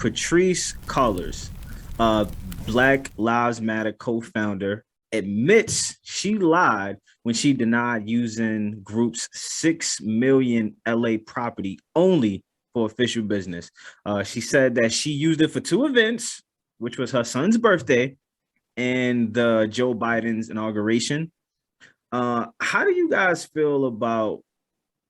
Patrisse Cullors, Black Lives Matter co-founder, admits she lied when she denied using group's 6 million LA property only for official business. She said that she used it for two events, which was her son's birthday and the Joe Biden's inauguration. How do you guys feel about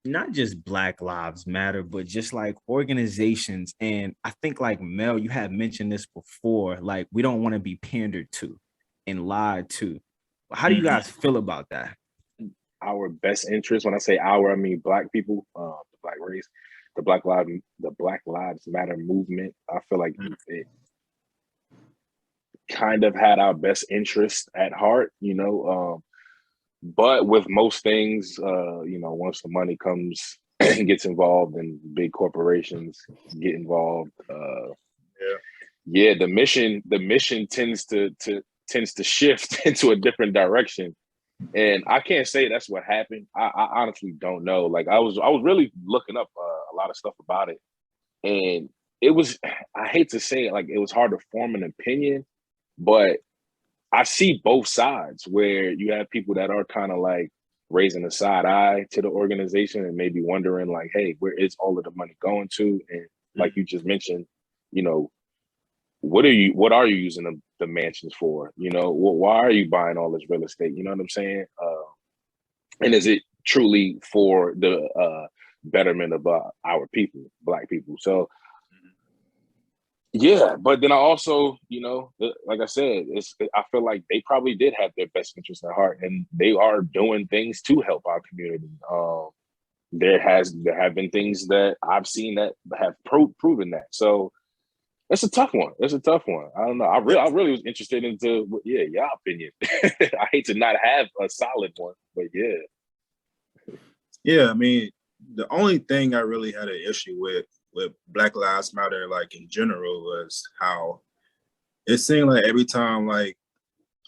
not just Black Lives Matter, but just like organizations? And I think like Mel, you had mentioned this before, like we don't want to be pandered to and lied to. How do you guys feel about that? Our best interest, when I say our, I mean Black people, the Black race, the Black Lives Matter movement. I feel like it kind of had our best interest at heart, but with most things, once the money comes and gets involved and big corporations get involved, the mission tends to shift into a different direction. And I can't say that's what happened. I honestly don't know. Like I was really looking up a lot of stuff about it, and it was, I hate to say it, like it was hard to form an opinion, but I see both sides where you have people that are kind of like raising a side eye to the organization and maybe wondering like, hey, where is all of the money going to? And like you just mentioned, what are you using the mansions for? Why are you buying all this real estate? You know what I'm saying? And is it truly for the betterment of our people, Black people? So yeah, but then I also, like I said, I feel like they probably did have their best interest at heart, and they are doing things to help our community. There have been things that I've seen that have proven that. So it's a tough one. It's a tough one. I don't know. I really was interested into your opinion. I hate to not have a solid one, but yeah. Yeah, I mean, the only thing I really had an issue with Black Lives Matter, like in general, was how it seemed like every time like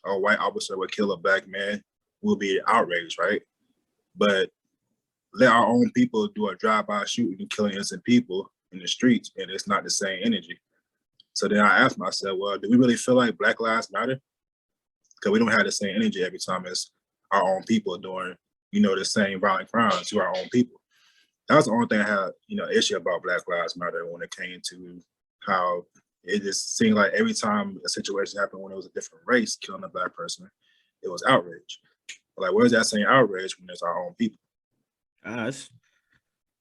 a white officer would kill a Black man, we'll be outraged, right? But let our own people do a drive-by shooting and killing innocent people in the streets, and it's not the same energy. So then I asked myself, well, do we really feel like Black Lives Matter? Because we don't have the same energy every time as our own people doing, the same violent crimes to our own people. That was the only thing I had, issue about Black Lives Matter when it came to how it just seemed like every time a situation happened when it was a different race killing a Black person, it was outrage. Like, where's that same outrage when it's our own people? That's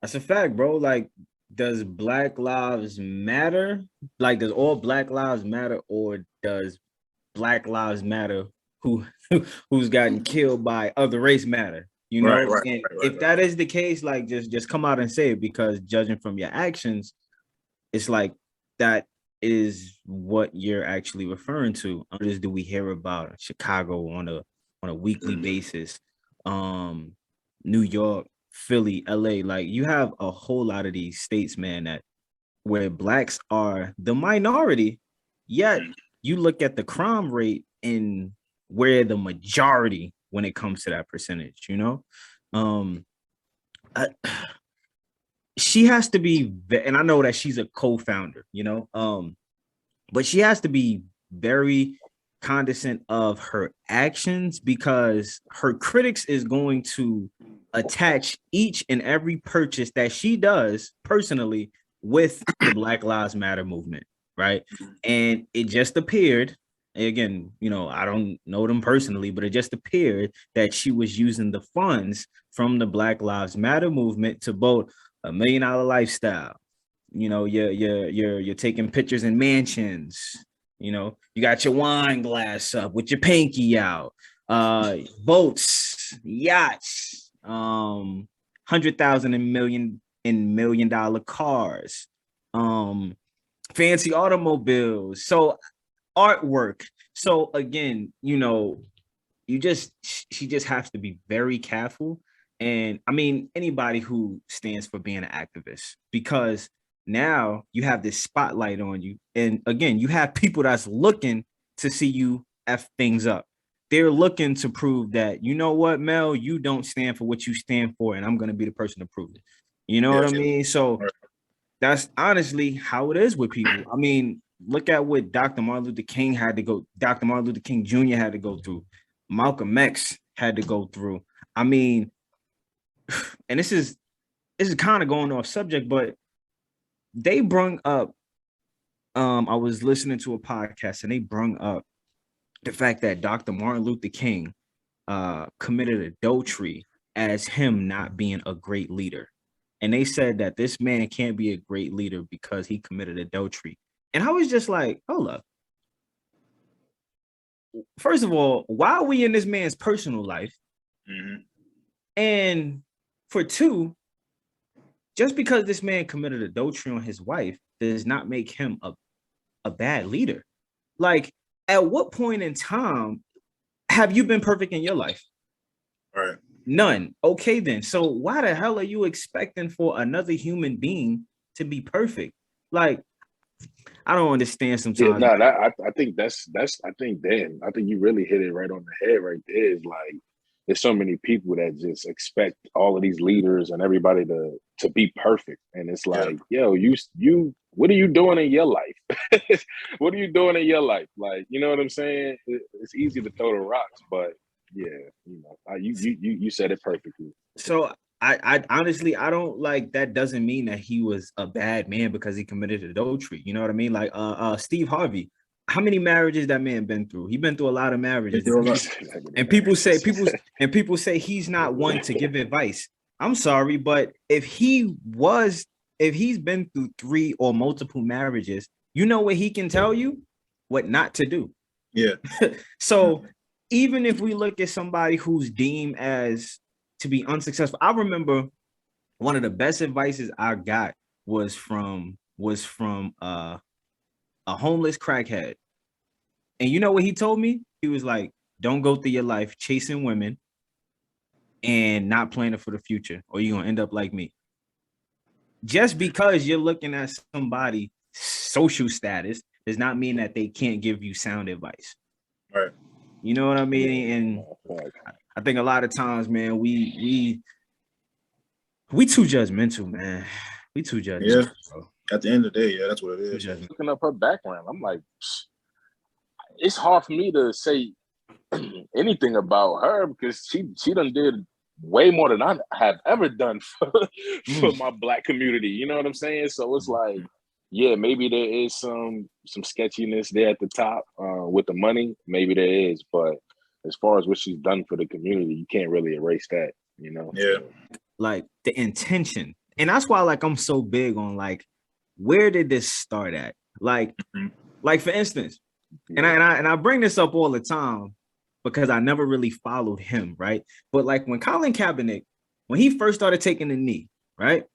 a fact, bro. Like, does Black Lives Matter? Like, does all Black Lives matter, or does Black Lives Matter who's gotten killed by other race matter? Right. If that is the case, like just come out and say it, because judging from your actions, it's like that is what you're actually referring to. Others do we hear about Chicago on a weekly basis, New York, Philly, LA. Like you have a whole lot of these states, man, that where Blacks are the minority, yet you look at the crime rate and we're the majority when it comes to that percentage, she has to be, and I know that she's a co-founder, but she has to be very cognizant of her actions, because her critics is going to attach each and every purchase that she does personally with the Black Lives Matter movement, right? And it just appeared, again, I don't know them personally, but it just appeared that she was using the funds from the Black Lives Matter movement to both $1 million lifestyle. You're taking pictures in mansions. You got your wine glass up with your pinky out. Boats, yachts, 100,000 and $1 million cars, fancy automobiles. So artwork. So again, she just has to be very careful. And I mean, anybody who stands for being an activist, because now you have this spotlight on you. And again, you have people that's looking to see you F things up. They're looking to prove that, you know what, Mel, you don't stand for what you stand for, and I'm going to be the person to prove it. You know what I mean? So That's honestly how it is with people. I mean, look at what Dr. Martin Luther King had to go, Dr. Martin Luther King Jr. had to go through, Malcolm X had to go through. I mean, and this is kind of going off subject, but they brung up I was listening to a podcast and they brung up the fact that Dr. Martin Luther King committed adultery as him not being a great leader. And they said that this man can't be a great leader because he committed adultery. And I was just like, hold up. First of all, why are we in this man's personal life? Mhm. And for two, just because this man committed adultery on his wife does not make him a bad leader. Like, at what point in time have you been perfect in your life? Right. None. Okay, then. So why the hell are you expecting for another human being to be perfect? Like, I don't understand Yeah, sometimes. no, I think that's I think you really hit it right on the head right there. Is like there's so many people that just expect all of these leaders and everybody to be perfect. And it's like, yo, you what are you doing in your life? What are you doing in your life? Like, you know what I'm saying? It's easy to throw the rocks, but yeah, you know, you said it perfectly. So I honestly, I don't like that. Doesn't mean that he was a bad man because he committed adultery. You know what I mean? Like Steve Harvey. How many marriages that man been through? He been through a lot of marriages. And people say he's not one to give advice. I'm sorry, but if he's been through 3 or multiple marriages, you know what he can tell you? What not to do. Yeah. So even if we look at somebody who's deemed as to be unsuccessful, I remember one of the best advices I got was from a homeless crackhead. And you know what he told me? He was like, don't go through your life chasing women and not planning for the future, or you're gonna end up like me. Just because you're looking at somebody's social status does not mean that they can't give you sound advice. Right. You know what I mean? And I think a lot of times, man, we too judgmental, man. We too judgmental. Yeah. Bro. At the end of the day, yeah, that's what it is. Looking up her background, I'm like, it's hard for me to say anything about her because she done did way more than I have ever done for my Black community. You know what I'm saying? So it's like, yeah, maybe there is some sketchiness there at the top with the money. Maybe there is, but as far as what she's done for the community, you can't really erase that. You know? Yeah. Like the intention, and that's why, like, I'm so big on like, where did this start at? Like, like for instance, and I bring this up all the time because I never really followed him, right? But like when Colin Kaepernick, when he first started taking the knee, right?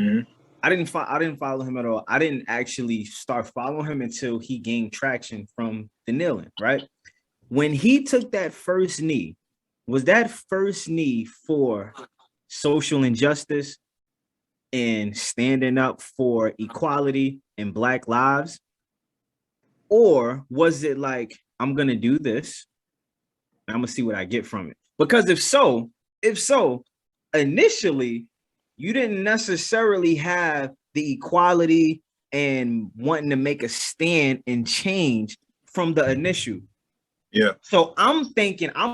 Mm-hmm. I didn't follow him at all. I didn't actually start following him until he gained traction from the kneeling, right? When he took that first knee, was that first knee for social injustice and standing up for equality and Black lives? Or was it like, I'm gonna do this, and I'm gonna see what I get from it? Because if so, initially you didn't necessarily have the equality and wanting to make a stand and change from the initial. Yeah. So I'm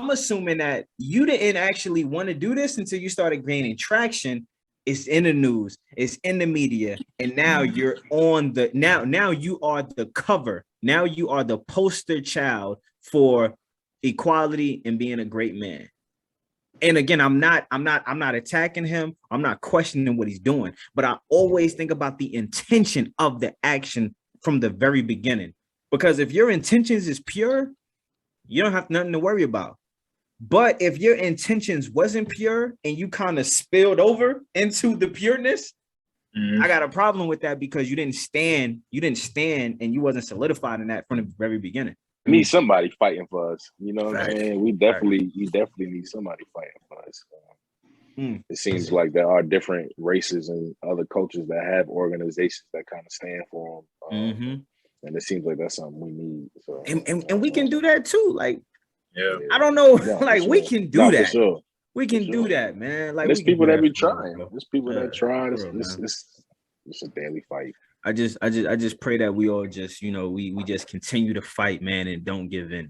assuming that you didn't actually want to do this until you started gaining traction. It's in the news, it's in the media, and now you're on the now you are the cover. Now you are the poster child for equality and being a great man. And again, I'm not attacking him. I'm not questioning what he's doing, but I always think about the intention of the action from the very beginning. Because if your intentions is pure, you don't have nothing to worry about. But if your intentions wasn't pure and you kind of spilled over into the pureness, I got a problem with that because you didn't stand and you wasn't solidified in that from the very beginning. We need somebody fighting for us. You know what I'm saying? We definitely need somebody fighting for us. It seems like there are different races and other cultures that have organizations that kind of stand for them. And it seems like that's something we need. So, and we can do that too. Like, yeah, I don't know. Like, we can do that. For sure. We can do that, man. Like, there's people that be trying. Bro. There's people that try. It's a daily fight. I just pray that we all just, you know, we just continue to fight, man, and don't give in.